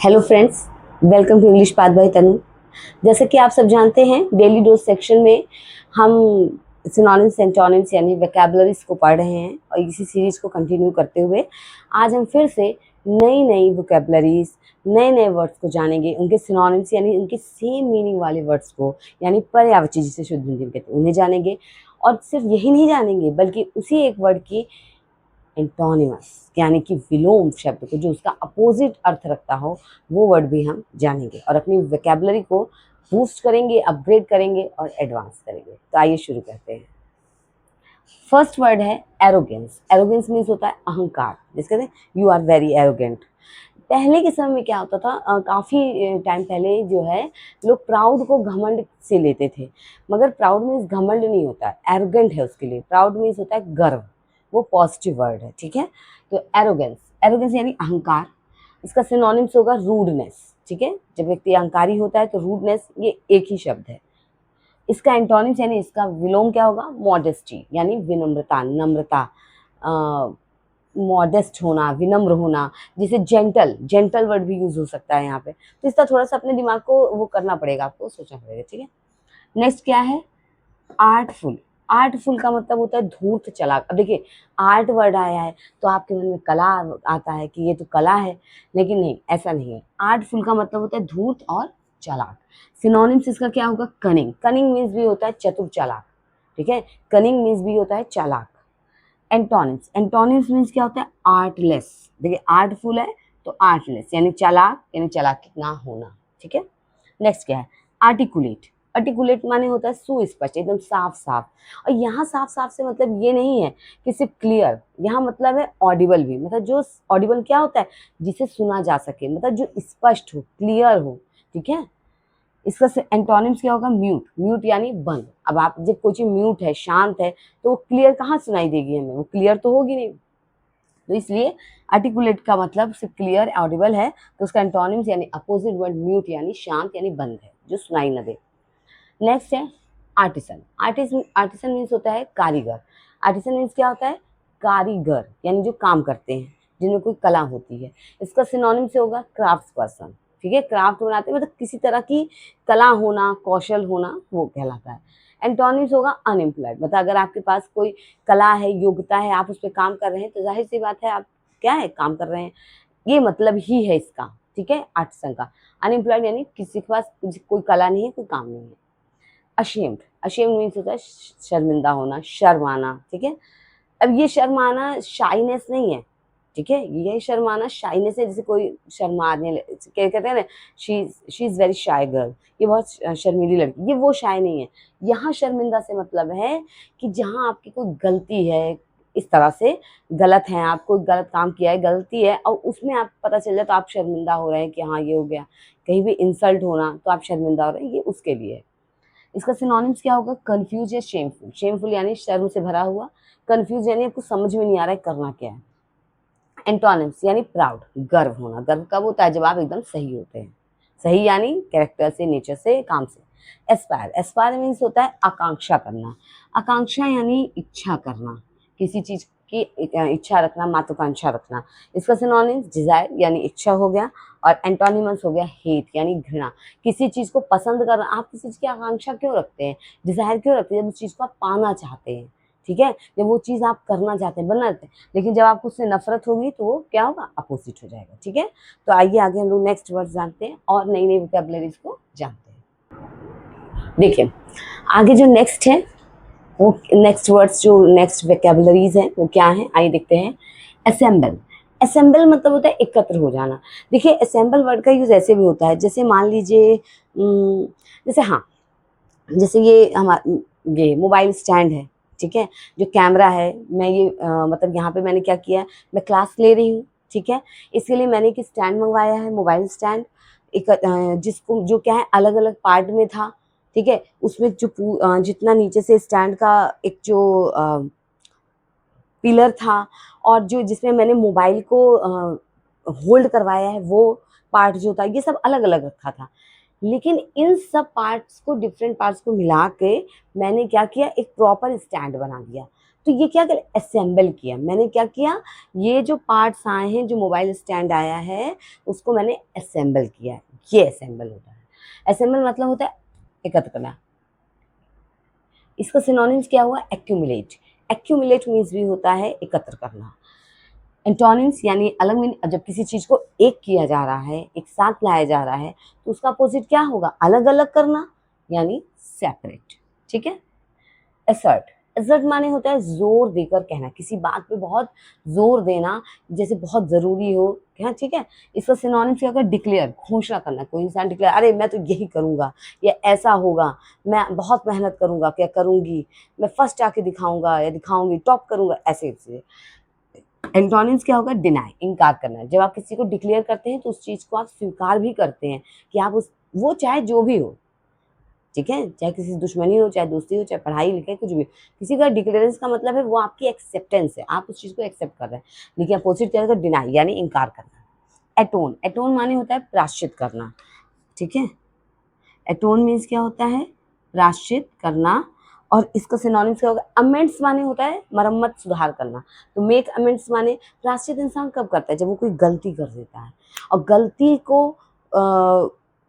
Hello friends, welcome to English path by Tanu. जैसे कि आप सब जानते हैं, डेली डोज सेक्शन में हम सिनोनिम्स एंटोनिम्स यानी वोकैबुलरीज को पढ़ रहे हैं और इसी सीरीज को कंटिन्यू करते हुए आज हम फिर से नई नई वोकैबुलरीज, नए नए वर्ड्स को जानेंगे, उनके सिनोनिम्स यानी उनके सेम मीनिंग वाले वर्ड्स को, यानी पर्यायवाची जिसे शुद्ध हिंदी में कहते हैं, उन्हें जानेंगे। और सिर्फ यही नहीं जानेंगे बल्कि उसी एक वर्ड की एंटोनिमस यानी कि विलोम शब्द को, जो उसका अपोजिट अर्थ रखता हो, वो वर्ड भी हम जानेंगे और अपनी वोकैबुलरी को बूस्ट करेंगे, अपग्रेड करेंगे और एडवांस करेंगे। तो आइए शुरू करते हैं। फर्स्ट वर्ड है एरोगेंस। एरोगेंस मीन्स होता है अहंकार, जिसके कहते हैं यू आर वेरी एरोगेंट। पहले के समय में क्या होता था, काफ़ी टाइम पहले जो है लोग प्राउड को घमंड से लेते थे, मगर प्राउड मीन्स घमंड नहीं होता है, एरोगेंट है उसके लिए। प्राउड मीन्स होता है गर्व, वो पॉजिटिव वर्ड है, ठीक है। तो एरोगेंस, एरोगेंस यानी अहंकार। इसका सिनोनिम्स होगा रूडनेस, ठीक है। जब व्यक्ति अहंकारी होता है तो रूडनेस ये एक ही शब्द है। इसका एंटोनिम्स यानी इसका विलोम क्या होगा, मॉडेस्टी यानी विनम्रता, नम्रता, मॉडेस्ट होना, विनम्र होना। जिसे जेंटल, जेंटल वर्ड भी यूज हो सकता है यहाँ पे। तो इसका थोड़ा सा अपने दिमाग को वो करना पड़ेगा, आपको सोचना पड़ेगा, ठीक है। नेक्स्ट क्या है, आर्टफुल। आर्टफुल का मतलब होता है धूर्त, चालाक। अब देखिए, आर्ट वर्ड आया है तो आपके मन में कला आता है कि ये तो कला है, लेकिन नहीं, ऐसा नहीं है। आर्टफुल का मतलब होता है धूर्त और चालाक। सिनोनिम्स इसका क्या होगा, कनिंग। कनिंग मीन्स भी होता है चतुर, चालाक, ठीक है। कनिंग मीन्स भी होता है चालाक। एंटोनिम्स, एंटोनिम्स मीन्स क्या होता है, आर्टलेस। देखिए, आर्टफुल है तो आर्टलेस यानी चालाक, यानी चालाक ना होना, ठीक है। नेक्स्ट क्या है, आर्टिकुलेट। आर्टिकुलेट माने होता है सुस्पष्ट, एकदम साफ साफ। और यहाँ साफ साफ से मतलब ये नहीं है कि सिर्फ क्लियर, यहाँ मतलब है ऑडिबल भी। मतलब जो ऑडिबल क्या होता है, जिसे सुना जा सके, मतलब जो स्पष्ट हो, क्लियर हो, ठीक है। इसका एंटोनिम्स क्या होगा, म्यूट। म्यूट यानी बंद। अब आप जब कोई चीज म्यूट है, शांत है, तो वो क्लियर कहाँ सुनाई देगी हमें, वो क्लियर तो होगी नहीं। तो इसलिए आर्टिकुलेट का मतलब सिर्फ क्लियर, ऑडिबल है, तो उसका एंटोनिम्स यानी अपोजिट वर्ड म्यूट यानी शांत, यानी बंद है, जो सुनाई न दे। नेक्स्ट है आर्टिसन। आर्टिसन मीन्स होता है कारीगर। आर्टिसन मीन्स क्या होता है, कारीगर यानी जो काम करते हैं, जिनमें कोई कला होती है। इसका सिनोनिम से होगा क्राफ्ट पर्सन, ठीक है। क्राफ्ट बनाते हैं मतलब किसी तरह की कला होना, कौशल होना, वो कहलाता है। एंटोनिम्स होगा अनएम्प्लॉयड, मतलब अगर आपके पास कोई कला है, योग्यता है, आप उस पर काम कर रहे हैं, तो जाहिर सी बात है आप क्या है, काम कर रहे हैं, ये मतलब ही है इसका, ठीक है। आर्टिसन का अनएम्प्लॉयड यानी किसी के पास कोई कला नहीं है, कोई काम नहीं है। अशेम्ड, अशेम्ड मीन्स होता है शर्मिंदा होना, शर्माना, ठीक है। अब ये शर्माना शाइनेस नहीं है, ठीक है। ये शर्माना शाइनेस है, जैसे कोई शर्माने क्या कहते हैं ना, she is very shy girl, ये बहुत शर्मीली लड़की, ये वो शाय नहीं है। यहाँ शर्मिंदा से मतलब है कि जहाँ आपकी कोई गलती है, इस तरह से गलत है, आप कोई गलत काम किया है, गलती है, और उसमें आप पता चल जाए तो आप शर्मिंदा हो रहे हैं कि हाँ ये हो गया। कहीं भी इंसल्ट होना तो आप शर्मिंदा हो रहे हैं, ये उसके लिए है। इसका सिनोनिम्स क्या होगा, कंफ्यूज या शेमफुल। शेमफुल यानी शर्म से भरा हुआ, कंफ्यूज यानी आपको समझ में नहीं आ रहा है करना क्या है। एंटोनिम्स यानी प्राउड, गर्व होना। गर्व कब होता है, जब आप एकदम सही होते हैं। सही यानी कैरेक्टर से, नेचर से, काम से। एस्पायर, एस्पायर मीन्स होता है आकांक्षा करना। आकांक्षा यानी इच्छा करना, किसी चीज की इच्छा रखना, महत्वाकांक्षा रखना। इसका सिनोनिम्स डिजायर यानी इच्छा हो गया, और एंटोनिमस हो गया हेट यानी घृणा। किसी चीज को पसंद करना, आप किसी चीज की आकांक्षा क्यों रखते हैं, डिजायर क्यों रखते हैं, जब उस चीज को आप पाना चाहते हैं, ठीक है। जब वो चीज आप करना चाहते हैं, बनना चाहते हैं, लेकिन जब आपको उससे नफरत होगी तो वो क्या होगा, अपोजिट हो जाएगा, ठीक है। तो आइए आगे हम लोग नेक्स्ट वर्ड जानते हैं और नई नई वोकैबुलरीज को जानते हैं। देखिए, आगे जो नेक्स्ट है, वो नेक्स्ट वर्ड्स, जो नेक्स्ट वोकैबुलरीज हैं वो क्या है, आइए देखते हैं। असेंबल। असेंबल मतलब होता है एकत्र हो जाना। देखिए, असेंबल वर्ड का यूज ऐसे भी होता है, जैसे मान लीजिए जैसे, हाँ, जैसे ये हमारा ये मोबाइल स्टैंड है, ठीक है। जो कैमरा है, मैं ये मतलब यहाँ पे मैंने क्या किया है, मैं क्लास ले रही हूँ, ठीक है। इसके लिए मैंने एक स्टैंड मंगवाया है, मोबाइल स्टैंड। एक जिसको जो क्या है, अलग अलग पार्ट में था, ठीक है। उसमें जो जितना नीचे से स्टैंड का एक जो पिलर था, और जो जिसमें मैंने मोबाइल को होल्ड करवाया है, वो पार्ट जो था, ये सब अलग अलग रखा था। लेकिन इन सब पार्ट्स को, डिफरेंट पार्ट्स को मिला के मैंने क्या किया, एक प्रॉपर स्टैंड बना दिया। तो ये क्या कर असेंबल किया, मैंने क्या किया, ये जो पार्ट्स आए हैं, जो मोबाइल स्टैंड आया है उसको मैंने असेंबल किया, ये असेंबल होता है। असेंबल मतलब होता है एकत्र करना। इसका सिनोनिम्स क्या हुआ, एक्यूमुलेट। एक्यूमुलेट मीन्स भी होता है एकत्र करना। एंटोनिम्स यानी अलग मीनिंग, जब किसी चीज को एक किया जा रहा है, एक साथ लाया जा रहा है, तो उसका अपोजिट क्या होगा, अलग अलग करना यानी सेपरेट। ठीक है। असर्ट, असर्ट माने होता है जोर देकर कहना, किसी बात पे बहुत जोर देना, जैसे बहुत जरूरी हो, हाँ ठीक है। इसका सिनोनिम्स क्या होगा, डिक्लेयर, घोषणा करना। कोई इंसान डिक्लेयर, अरे मैं तो यही करूंगा, या ऐसा होगा, मैं बहुत मेहनत करूंगा, क्या करूंगी, मैं फर्स्ट आके दिखाऊंगा या दिखाऊंगी, टॉप करूंगा, ऐसे ऐसे। एंटोनिम्स क्या होगा, डिनाई, इनकार करना। जब आप किसी को डिक्लेयर करते हैं तो उस चीज को आप स्वीकार भी करते हैं कि आप उस, वो चाहे जो भी हो, ठीक है, चाहे किसी से दुश्मनी हो, चाहे दोस्ती हो, चाहे पढ़ाई लिखाई, कुछ भी, किसी का डिक्लेरेंस का मतलब है वो आपकी एक्सेप्टेंस है, आप उस चीज को एक्सेप्ट कर रहे हैं। लेकिन अपोजिट क्या होगा, डिनाई यानी इनकार करना। एटोन, एटोन माने होता है प्रायश्चित करना। ठीक है। एटोन मीन्स क्या होता है, प्रायश्चित करना। और इसका सिनोनिम्स क्या होगा, अमेंड्स माने होता है मरम्मत, सुधार करना। तो मेक अमेंड्स माने प्रायश्चित इंसान कब करता है, जब वो कोई गलती कर देता है, और गलती को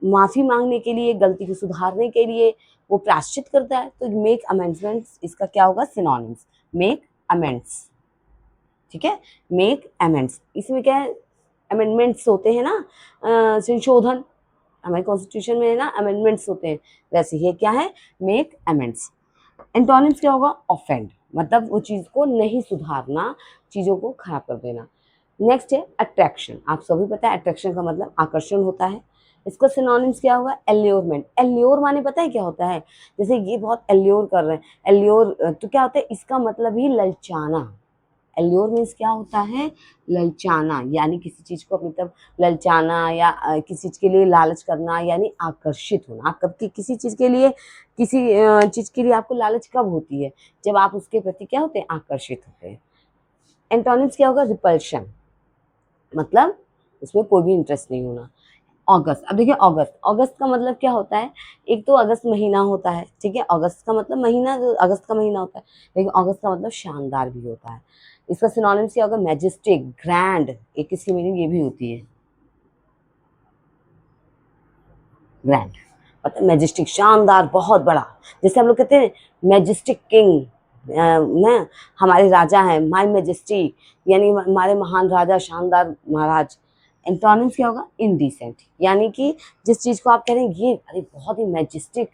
माफी मांगने के लिए, गलती को सुधारने के लिए वो प्रायश्चित करता है। तो मेक अमेंडमेंट्स इसका क्या होगा, सिनोनिम्स, मेक अमेंड्स। ठीक है, मेक अमेंड्स, इसमें क्या है, अमेंडमेंट्स होते हैं ना, संशोधन, हमारे कॉन्स्टिट्यूशन में है ना अमेंडमेंट्स होते हैं, वैसे ये क्या है, मेक अमेंड्स। एंटोनिम्स क्या होगा, ऑफेंड, मतलब वो चीज को नहीं सुधारना, चीजों को खराब कर देना। नेक्स्ट है अट्रैक्शन, आप सभी पता है अट्रैक्शन का मतलब आकर्षण होता है। इसका सिनोनिम्स क्या होगा, एल्योरमेंट। एल्योर माने पता है क्या होता है, जैसे ये बहुत एल्योर कर रहे हैं, एल्योर तो क्या होता है, इसका मतलब ही ललचाना। एल्योर मीन्स क्या होता है, ललचाना, यानी किसी चीज को अपनी तरफ ललचाना, या किसी चीज के लिए लालच करना, यानी आकर्षित होना। आप कब किसी चीज के लिए, किसी चीज के लिए आपको लालच कब होती है, जब आप उसके प्रति क्या होते हैं, आकर्षित होते हैं। एंटोनिम्स क्या होगा, रिपल्शन, मतलब उसमें कोई भी इंटरेस्ट नहीं होना। अगस्त, अब देखिए अगस्त, अगस्त का मतलब क्या होता है, एक तो अगस्त महीना होता है, ठीक है, अगस्त का मतलब महीना, जो अगस्त का महीना होता है, लेकिन अगस्त का मतलब शानदार भी होता है। इसका सिनोनिम्स क्या होगा, मैजेस्टिक, ग्रैंड, एक इसकी मीनिंग ये भी होती है, ग्रैंड मतलब मैजेस्टिक, शानदार, बहुत बड़ा। जैसे हम लोग कहते हैं मैजेस्टिक किंग, ना, हमारे राजा हैं, माई मैजेस्टी, यानी हमारे महान राजा, शानदार महाराज। एंटोनिम्स क्या होगा, इनडिसेंट, यानी कि जिस चीज को आप कह रहे हैं ये अरे बहुत ही मैजेस्टिक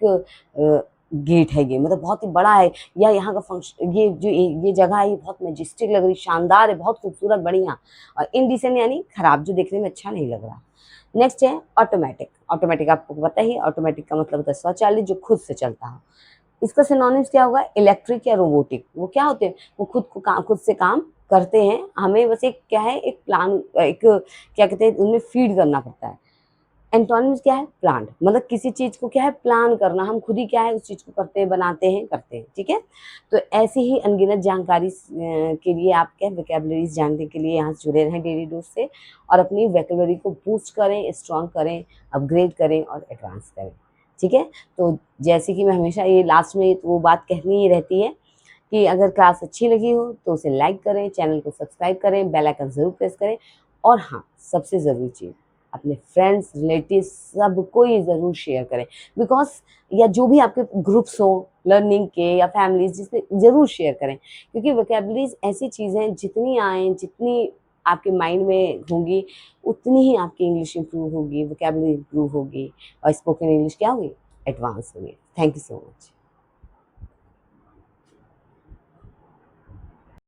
गेट है, ये मतलब बहुत ही बड़ा है, या यहाँ का फंक्शन, ये जो ये जगह है ये बहुत मैजेस्टिक लग रही, शानदार है, बहुत खूबसूरत, बढ़िया। और इनडिसेंट यानी खराब, जो देखने में अच्छा नहीं लग रहा। नेक्स्ट है ऑटोमेटिक। ऑटोमेटिक आपको पता ही है, ऑटोमेटिक का मतलब होता है स्वचालित, जो खुद से चलता है। इसका सिनोनिम्स क्या होगा, इलेक्ट्रिक या रोबोटिक। वो क्या होते हैं, वो खुद से काम करते हैं, हमें बस एक क्या है, एक प्लान, एक क्या कहते हैं, उनमें फीड करना पड़ता है। एंटोनिम्स क्या है, प्लान, मतलब किसी चीज को क्या है, प्लान करना, हम खुद ही क्या है उस चीज को करते हैं, बनाते हैं, करते हैं। ठीक है। तो ऐसी ही अनगिनत जानकारी के लिए आप क्या वोकैबुलरीज जानने के लिए यहाँ से जुड़े रहें डेली डोज से, और अपनी वोकैबुलरी को बूस्ट करें, स्ट्रॉन्ग करें, अपग्रेड करें और एडवांस करें। ठीक है। तो जैसे कि मैं हमेशा ये लास्ट में वो बात कहनी ही रहती है कि अगर क्लास अच्छी लगी हो तो उसे लाइक करें, चैनल को सब्सक्राइब करें, बेल आइकन जरूर प्रेस करें, और हाँ, सबसे ज़रूरी चीज़, अपने फ्रेंड्स, रिलेटिव्स, सबको ये ज़रूर शेयर करें, बिकॉज या जो भी आपके ग्रुप्स हो लर्निंग के या फैमिलीज, जिसमें ज़रूर शेयर करें, क्योंकि वोकैबुलरीज ऐसी चीज़ें हैं, जितनी आएँ, जितनी आपके माइंड में होंगी, उतनी ही आपकी इंग्लिश इंप्रूव होगी, वोकैबुलरी इंप्रूव होगी, और स्पोकन इंग्लिश क्या होगी, एडवांस होगी। Thank you so much.